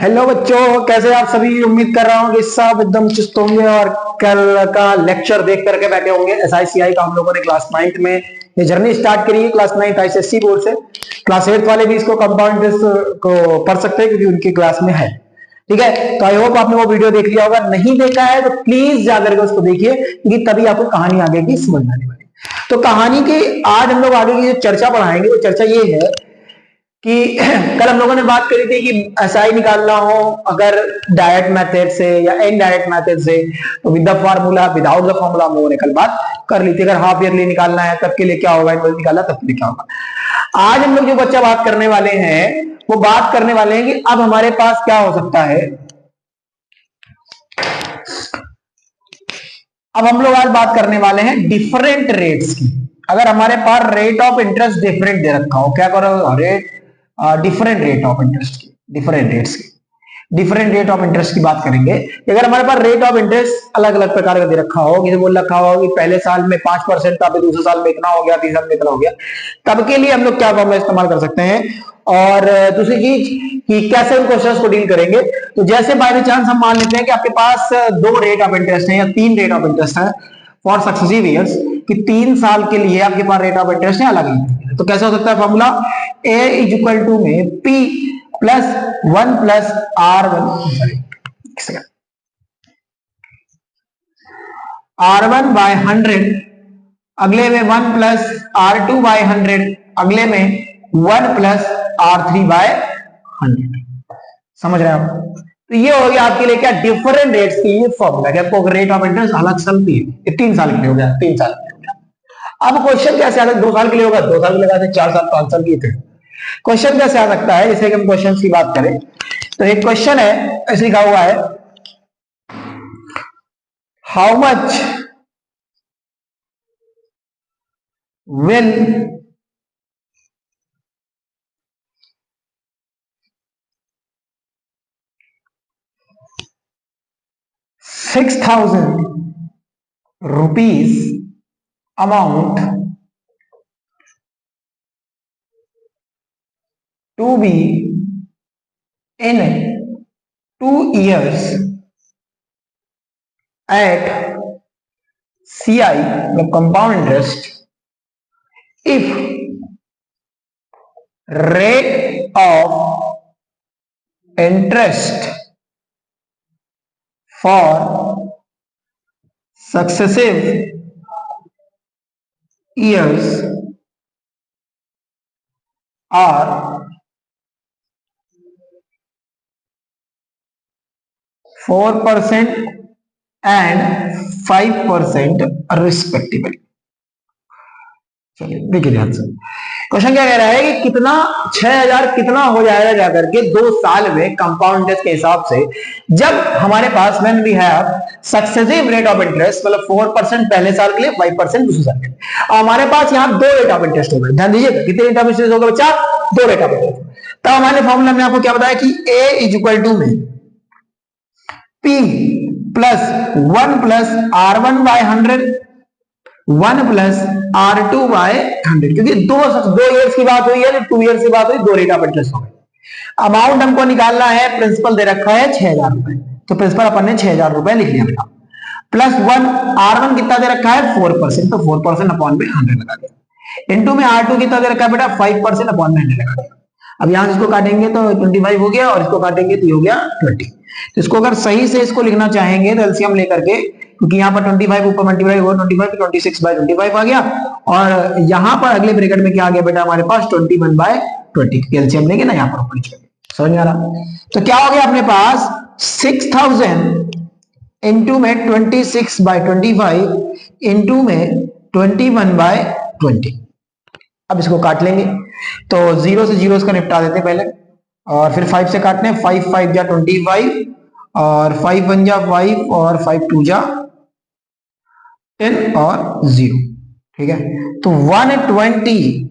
Hello बच्चों, कैसे आप सभी। उम्मीद कर रहा हूँ कि सब एकदम चुस्त होंगे और कल का लेक्चर देख करके बैठे होंगे। SICI का हम लोगों ने क्लास 9th में ये जर्नी स्टार्ट करी है। क्लास 9th ICSE बोर्ड से। क्लास 8th वाले भी इसको कंपाउंड इंटरेस्ट को पढ़ सकते हैं क्योंकि उनकी क्लास में है। ठीक है, तो आई होप आपने वो वीडियो देख लिया होगा। नहीं देखा है तो प्लीज जाकर के उसको देखिए क्योंकि तभी आपको कहानी आगे की समझ में आने वाली। तो कहानी की आज हम लोग आगे की जो चर्चा पढ़ाएंगे वो चर्चा ये है कि कल हम लोगों ने बात करी थी कि SI निकालना हो अगर डायरेक्ट मेथड से या इनडायरेक्ट मेथड से, तो with the formula without the formula हम लोगों ने कल बात कर ली थी। अगर हाफ ईयरली निकालना है तब के लिए क्या होगा, इनवर्स निकालना तब के लिए क्या होगा। आज हम लोग जो बच्चा बात करने वाले हैं वो बात करने वाले हैं कि अब हमारे पास क्या हो सकता है। अब हम लोग आज बात करने वाले हैं डिफरेंट रेट्स की। अगर हमारे पास रेट ऑफ इंटरेस्ट डिफरेंट दे रखा हो, क्या करो, rate different rate of interest की, डिफरेंट रेट्स की, डिफरेंट रेट ऑफ इंटरेस्ट की बात करेंगे। अगर हमारे पास रेट ऑफ इंटरेस्ट अलग अलग प्रकार का दे रखा हो, किसी बोल रखा हो कि पहले साल में 5% था, फिर दूसरे साल में इतना हो गया, तीसरे साल में इतना हो गया, तब के लिए हम लोग क्या फॉर्मूला इस्तेमाल कर सकते हैं। और दूसरी चीज कि कैसे उन क्वेश्चंस को डील करेंगे। तो जैसे बाय चांस हम मान लेते हैं कि आपके पास 2 रेट ऑफ इंटरेस्ट है या 3 रेट ऑफ इंटरेस्ट है फॉर सक्सेसिव ईयर्स, कि 3 साल के लिए आपके पास रेट ऑफ इंटरेस्ट है अलग अलग। तो कैसे हो सकता है formula, A is equal to में P plus 1 plus R1 by 100, अगले में 1 प्लस R2 बाय 100, अगले में 1 प्लस R3 बाय 100। समझ रहे हैं आप। तो ये हो गया आपके लिए क्या, डिफरेंट रेट्स की ये फॉर्मूला। आपको रेट ऑफ इंटरेस्ट अलग चलती है, 3 साल के लिए हो गया, 3 साल के लिए हो गया। अब क्वेश्चन कैसे आता है, 2 साल के लिए होगा, 2 साल के लिए, 4 साल 5 साल की थे। क्वेश्चन कैसे आ सकता है, जैसे कि हम क्वेश्चन की बात करें तो एक क्वेश्चन है, ऐसे लिखा हुआ है, how much will ₹6,000 amount to be in 2 years at CI, the compound interest, if rate of interest for successive years are 4% and 5% respectively. चलिए देखिए ध्यान से, क्वेश्चन क्या कह रहा है कि कितना 6,000 कितना हो जाएगा जाकर के 2 साल में कंपाउंड इंटरेस्ट के हिसाब से, जब हमारे पास when we have successive rate of interest, मतलब 4% पहले साल के लिए, 5% दूसरे साल के लिए। हमारे पास यहाँ 2 रेट ऑफ इंटरेस्ट हो गए। ध्यान दीजिएगा, कितने रेट ऑफ इंटरेस्ट हो गए बच्चा, 2 रेट ऑफ इंटरेस्ट। तब हमारे फॉर्मूला में आपको क्या बताया कि A इज इक्वल टू में P plus 1 plus R1 by 100, 1 plus R2 by 100, क्योंकि 2 ईयर्स की बात हुई है, 2 ईयर्स की बात हुई, 2 रेट ऑफ इंटरेस्ट हो गए। अमाउंट हमको निकालना है, प्रिंसिपल दे रखा है 6,000 रुपए, तो प्रिंसिपल अपन ने 6,000 रुपए लिख लिया बेटा। प्लस 1 R1 कितना दे रखा है 4%, तो 4% अपॉन में 100 लगा दिया। इनटू में R2 कितना दे रखा है बेटा 5% अपॉन में 100 लगा दिया। अब यहां से इसको काटेंगे तो 25 हो गया और इसको काटेंगे तो हो गया 20। तो इसको अगर सही से इसको लिखना चाहेंगे तो एलसीएम लेकर के, क्योंकि यहाँ पर 25 ऊपर मल्टीप्लाई हुआ 25 तो 26/25 आ गया, और यहाँ पर अगले ब्रैकेट में क्या आ गया बेटा हमारे पास 21/20। एलसीएम लेंगे ना यहाँ पर ऊपर नीचे, समझ में आ रहा। तो क्या हो गया अपने पास 6,000 इंटू में 26/25 इंटू में 21/20। अब इसको काट लेंगे तो 0 से 0 इसका निपटा देते पहले, और फिर 5 से काटने हैं, 5 5 जा 25 और 5 1 जा 5 और 5 2 जा 10 और 0। ठीक है, तो 120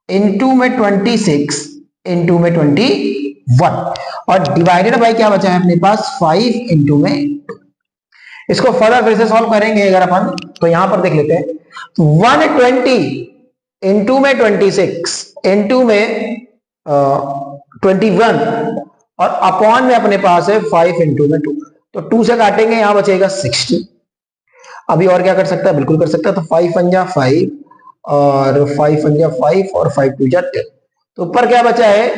इंटू में 26 इंटू में 21 और डिवाइडेड बाय क्या बचा है अपने पास 5 इंटू में 2। इसको फर्दर फिर से सॉल्व करेंगे अगर अपन, तो यहां पर देख लेते हैं। तो 120 इंटू में 26 इंटू में 21 और अपॉन में अपने पास है 5 इंटू में 2, तो 2 से काटेंगे, यहां बचेगा 60। अभी और क्या कर सकता है, बिल्कुल कर सकता है, तो 5 पंजा 5 और 5 पंजा 5 और 5 टू जा 10, तो ऊपर क्या बचा है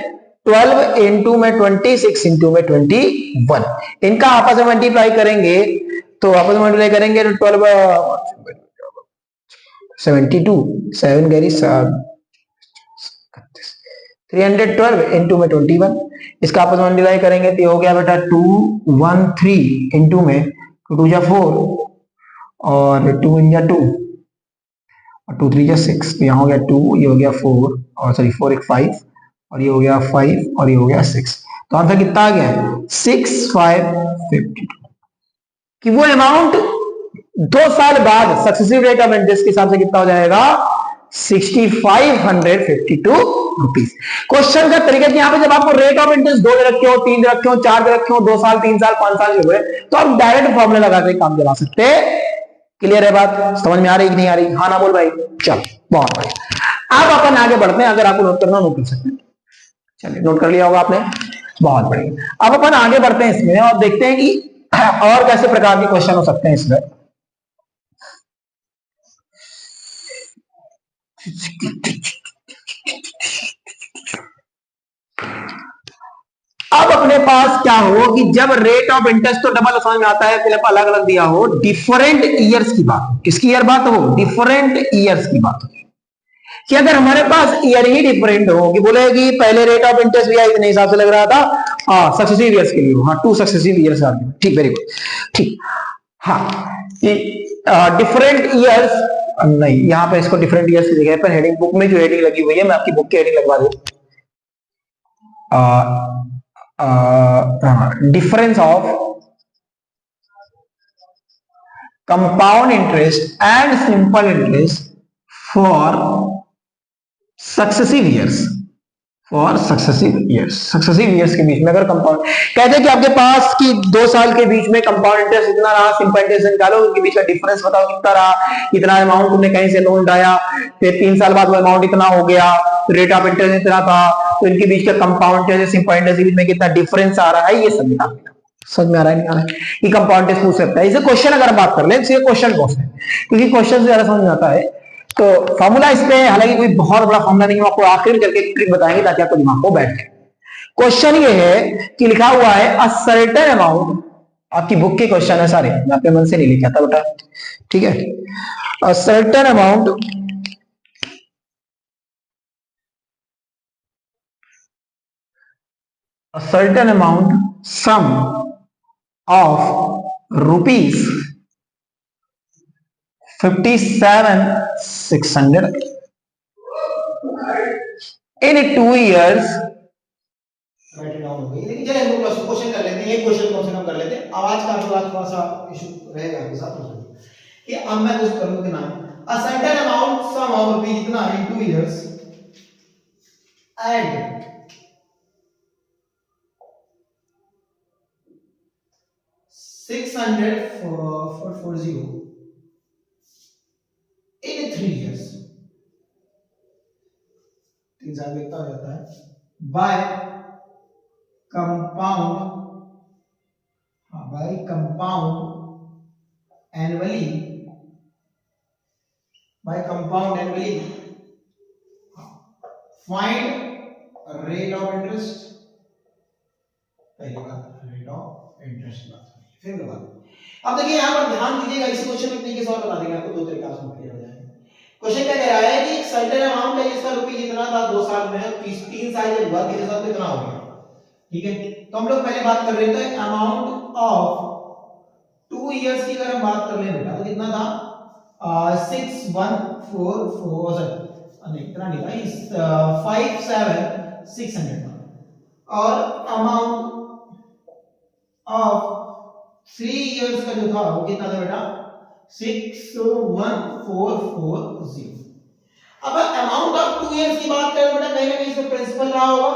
12 इंटू में 20, 6 इंटू में 21। इनका आपस में मल्टीप्लाई करेंगे, तो आपस में मल्टीप्लाई करेंगे तो 12 72, 7 कैरी 312 इंटू में 21, इसका आपस में मल्टीप्लाई करेंगे तो हो गया बेटा 213 इंटू में 2 जा 4 और 2 इन जा 2 और 2 3 जा 6, तो यहाँ हो गया 2, ये हो गया 4 और सॉरी 4 एक 5 और ये हो गया 5 और ये हो गया 6, तो आंसर कितना आ गया 6552, कि वो अमाउंट 2 साल बाद सक्सेसिव रेट ऑफ इंटरेस्ट के हिसाब से कितना हो जाएगा 6552 रुपीज। क्वेश्चन का तरीका कि यहाँ पे जब आपको रेट ऑफ इंटरेस्ट 2 दे रखे हो, 3 दे रखे हो, 4 दे रखे हो, 2 साल 3 साल 5 साल के हुए, तो आप डायरेक्ट फॉर्मूला लगा के काम चला सकते हैं। क्लियर है बात, समझ में आ रही कि नहीं आ रही, हाँ ना बोल भाई, चलो बहुत बढ़िया। अब अपन आगे बढ़ते हैं, अगर आपको नोट करना नोट कर सकते हैं, चलिए नोट कर लिया होगा आपने, बहुत बढ़िया। अब अपन आगे बढ़ते हैं इसमें और देखते हैं कि और कैसे प्रकार के क्वेश्चन हो सकते हैं इसमें। अब अपने पास क्या हो कि जब रेट ऑफ इंटरेस्ट तो डबल समझ में आता है, पहले अलग अलग दिया हो, डिफरेंट ईयर्स की बात, किसकी ईयर बात हो, डिफरेंट ईयर्स की बात हो, कि अगर हमारे पास ईयर ही डिफरेंट हो, कि बोले कि पहले रेट ऑफ इंटरेस्ट भी इतने हिसाब से लग रहा था, हाँ सक्सेसिव ईयर्स के लिए, हाँ 2 सक्सेसिव ईयर्स आ गए, ठीक वेरी गुड, ठीक, हाँ डिफरेंट ईयर्स नहीं, यहां पे इसको डिफरेंट ईयर्स की जगह पर हेडिंग, बुक में जो हेडिंग लगी हुई है, मैं आपकी बुक की हेडिंग लगवा दूं, difference of compound interest and simple interest for successive years, successive years के बीच में अगर कंपाउंड कहते हैं कि आपके पास कि 2 साल के बीच में कंपाउंड इंटरेस्ट इतना रहा, सिंपल इंटरेस्ट निकालो, उनके बीच का डिफरेंस बताओ कितना रहा, कितना अमाउंट तुमने कहीं से लोन उठाया, फिर 3 साल बाद वो अमाउंट इतना हो गया, रेट ऑफ इंटरेस्ट इतना था, तो इनके बीच का कंपाउंड इंटरेस्ट सिंपल इंटरेस्ट के बीच में कितना डिफरेंस आ रहा है, ये सब निकाल लेना। समझ में आ रहा है नहीं आ रहा है, ये कंपाउंड इंटरेस्ट पूछ सकता है। इसे क्वेश्चन अगर बात कर ले, इसे क्वेश्चन पूछ है, क्योंकि क्वेश्चन से ज्यादा समझ में आता है। तो फॉर्मूला इसमें हालांकि कोई बहुत बड़ा फॉर्मूला नहीं है, आपको आखिर करके ट्रिक बताएंगे ताकि आपको दिमाग को बैठ जाए। क्वेश्चन ये है कि लिखा हुआ है अ सर्टेन अमाउंट, आपकी बुक के क्वेश्चन है सारे, मैं अपने मन से नहीं लिखा था बेटा, ठीक है, a certain amount sum of rupees 57,600 in 2 years, write down हो गई, लेकिन चलिए हम लोग क्वेश्चन कर लेते हैं, एक क्वेश्चन कम से कम कर लेते हैं, आवाज का थोड़ा सा इशू रहेगा आपके साथ कि अब मैं कुछ करूंगा कि ना a certain amount sum of rupees इतना in 2 years and 640 in 3 years, 3 साल में कितना हो जाता है, by compound annually, find rate of interest, पहली बात रेट ऑफ इंटरेस्ट की बात है, फिर बात। अब देखिए यहां पर ध्यान दीजिएगा, इस क्वेश्चन में तरीके से और बता देंगे आपको, 2 तरीका से क्लियर हो जाएगा। क्वेश्चन क्या कह रहा है कि एक सर्टेन अमाउंट है जिसका रुपये जितना था 2 साल में, 3 साल जब हुआ 3 साल में कितना हो गया, ठीक है। तो हम लोग पहले बात कर रहे थे अमाउंट ऑफ 2 इयर्स की, अगर हम बात कर ले बेटा तो कितना था 6144 नहीं इतना नहीं था, 57,600 और अमाउंट ऑफ 3 इयर्स का जो था वो कितना था बेटा 61440। अब अमाउंट ऑफ 2 इयर्स की बात करें बेटा, कहीं ना कहीं इसमें प्रिंसिपल रहा होगा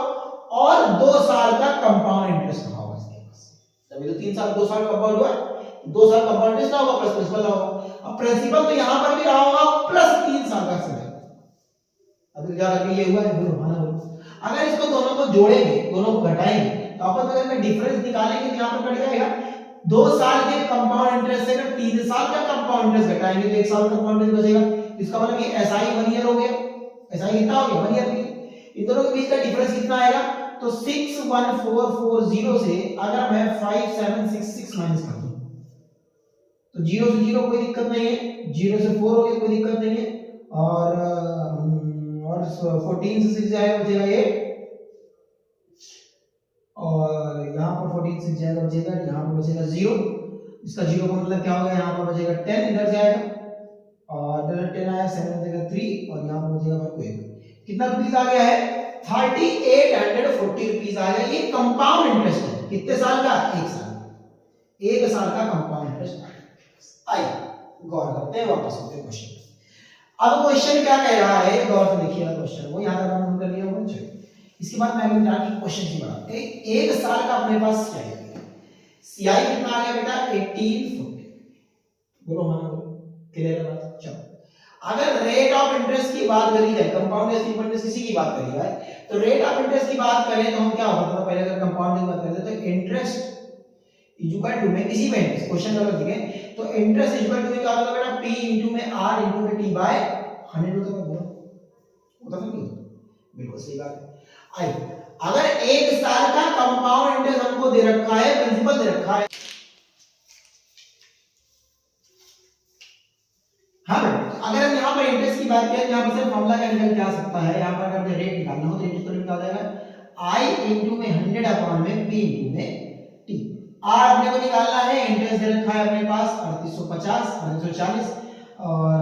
और 2 साल का कंपाउंड इंटरेस्ट रहा होगा इसके पास, तभी तो 3 साल 2 साल कंपाउंड हुआ, 2 साल कंपाउंड इंटरेस्ट रहा होगा प्लस प्रिंसिपल रहा होगा। अब प्रिंसिपल तो यहां पर भी रहा होगा प्लस 3 साल का समय, अब क्या करके ये हुआ है बोलो, अगर इसको दोनों को जोड़ेंगे, दोनों को घटाएंगे तो आपस में अगर मैं डिफरेंस निकालेंगे तो यहाँ पर कट जाएगा। 2 साल के कंपाउंड इंटरेस्ट से अगर 3 साल का कंपाउंड इंटरेस्ट घटाएंगे तो 1 साल का कंपाउंड इंटरेस्ट बचेगा। इसका मतलब ये एसआई 1 ईयर हो गया, एसआई कितना हो गया 1 ईयर के। इन दोनों के बीच का डिफरेंस कितना आएगा, तो 61440 से अगर मैं 5766 माइनस कर दूं तो 0 से 0 कोई दिक्कत नहीं है, 0 से 4 हो गया कोई दिक्कत नहीं है, और 14 से 6 जाएगा बचेगा 8, और यहाँ पर 14 से जाएगा बचेगा, यहाँ पर बचेगा 0। इसका 0 का मतलब क्या होगा, यहाँ पर बचेगा 10, इधर से आएगा और इधर 10 आया, 7 बचेगा 3 और यहाँ पर बचेगा भाई 1। कितना रुपीस आ गया है, 3840 रुपीस आ गया। ये कंपाउंड इंटरेस्ट है, कितने साल का, 1 साल, 1 साल का कंपाउंड इंटरेस्ट आइए गौर करते हैं, वापस होते हैं क्वेश्चन। अब क्वेश्चन क्या कह रहा है, गौर से देखिएगा क्वेश्चन वो यहां तक हमने कर लिया होगा। चलिए इसके बाद मैं अगले जाके क्वेश्चन की बात, 1 साल का अपने पास सीआई आ गया। सीआई कितना आ गया बेटा, 1840। बोलो हाँ बोलो, क्लियर है बात। चलो अगर रेट ऑफ इंटरेस्ट की बात करी जाए, कंपाउंड या सिंपल इंटरेस्ट किसी की बात करी जाए, तो रेट ऑफ इंटरेस्ट की बात करें तो हम क्या होता था पहले, अगर कंपाउंड की बात करते तो इंटरेस्ट इक्वल टू में किसी में क्वेश्चन का लिखें तो इंटरेस्ट इक्वल टू क्या होता है बेटा, p इनटू में r इनटू में t बाय 100 होता है। होता है नहीं, बिल्कुल सही बात है। आइए अगर 1 साल का कंपाउंड इंटरेस्ट हमको दे रखा है, प्रिंसिपल दे रखा है, हाँ अगर हम यहाँ पर इंटरेस्ट की बात करें, यहाँ पर से फॉर्मूला क्या निकल के आ सकता है, यहाँ पर अगर रेट निकालना हो तो इंटरेस्ट तो निकाल जाएगा i इनटू में 100 अपॉन में p इनटू में t। r अपने को निकालना है, इंटरेस्ट दे रखा है अपने पास 3850 3840 और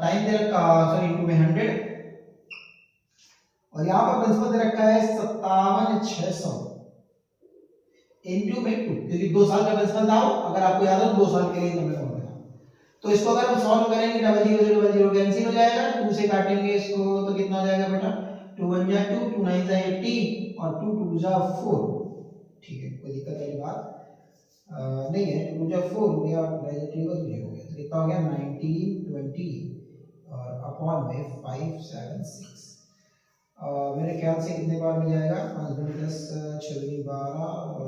टाइम दे रखा सॉरी इनटू में 100 और यहाँ पर प्रिंसिपल दे रखा है 57600 इनटू में 2, क्योंकि 2 साल का प्रिंसिपल था, अगर आपको याद हो 2 साल के लिए नंबर होगा। तो इसको अगर हम सॉल्व करेंगे, डबल जीरो कैंसिल हो जाएगा, 2 से काटेंगे इसको तो कितना हो जाएगा बेटा, 2 1 जा 2, 2 9 जा 18 और 2 2 जा 4। ठीक है, कोई दिक्कत वाली बात नहीं है। 2 जा 4 हो गया और पॉजिटिव का 2 हो गया, तो कितना हो गया 1920 और अपॉन में 576। मेरे ख्याल से कितने बार में जाएगा, 5 10 6 12 और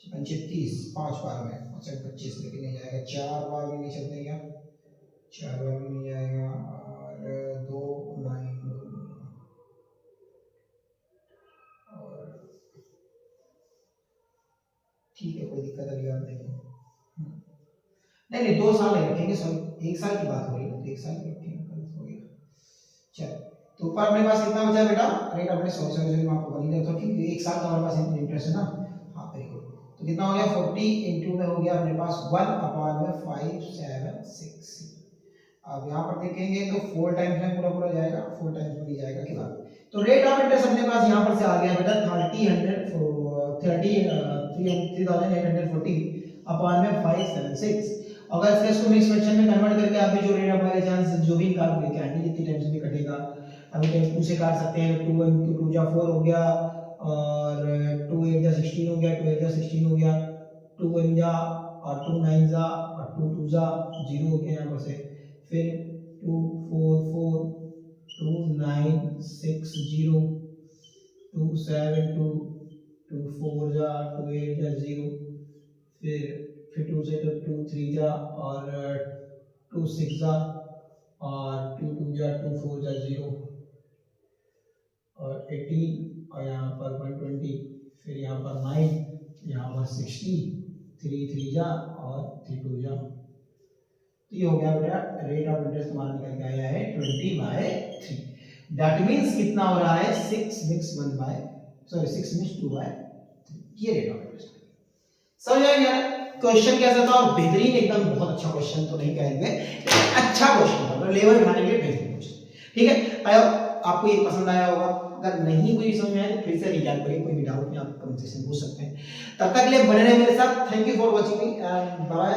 36 5 बार में 25 लेकिन नहीं जाएगा, 4 बार में नहीं चलते क्या, 4 बार में नहीं जाएगा और 2 9 और ठीक है, कोई दिक्कत वाली बात नहीं है। नहीं 2 साल नहीं रखेंगे, सॉरी 1 साल की बात हो रही है, 1 साल की रखेंगे, हो गया। चलो तो ऊपर अपने पास कितना बचा बेटा, रेट अपने सॉरी मैं आपको बनी रहा था कि 1 साल का हमारे पास इंटरेस्ट है ना, हाँ वेरी गुड। तो कितना हो गया 40 इनटू में हो गया अपने पास 1 अपॉन में 576। अब यहाँ पर देखेंगे तो 4 टाइम्स में पूरा जाएगा, 4 टाइम्स में नहीं जाएगा की बात। तो रेट ऑफ इंटरेस्ट अपने पास यहाँ पर से आ गया बेटा 3840 अपॉन में 576। अगर इसको मिक्स फ्रैक्शन में कन्वर्ट करके आप जो रेट ऑफ बाय चांस जो भी निकाल लेके आएंगे, जितनी टाइम्स में कटेगा, अभी टाइम 2 से काट सकते हैं, 2 1 2 जा 4 हो गया और 2 8 जा 16 हो गया, 2 8 जा 16 हो गया, 2 1 जा और 2 9 जा और 2 2 जा 0 हो गया यहाँ पर से, फिर 2 4 4 2 9 6 0 2 7 2 2 4 जा 2 8 जा 0, फिर 2 से 2 3 जा और 2 6 जा और 2 2 जा 2 4 जा 0 और 18 और यहाँ पर 120, फिर यहाँ पर 9, यहाँ पर 60, 3 3 जा और 3 2 जा। तो ये हो गया बेटा रेट ऑफ इंटरेस्ट हमारा निकल के आया है 20/3। दैट मींस कितना हो रहा है 6 मिक्स 2/3, ये रेट ऑफ इंटरेस्ट। समझ आया यार क्वेश्चन कैसा था, और बेहतरीन एकदम बहुत अच्छा क्वेश्चन तो नहीं कहेंगे, अच्छा क्वेश्चन था, लेवल उठाने के लिए बेहतरीन क्वेश्चन। ठीक है, आपको ये पसंद आया होगा, अगर नहीं कोई समझ में आए तो फिर से रिकैप करिए, कोई भी डाउट में आप कमेंट सेक्शन में पूछ सकते हैं। तब तक के लिए बने रहे मेरे साथ। Thank you for watching me and bye.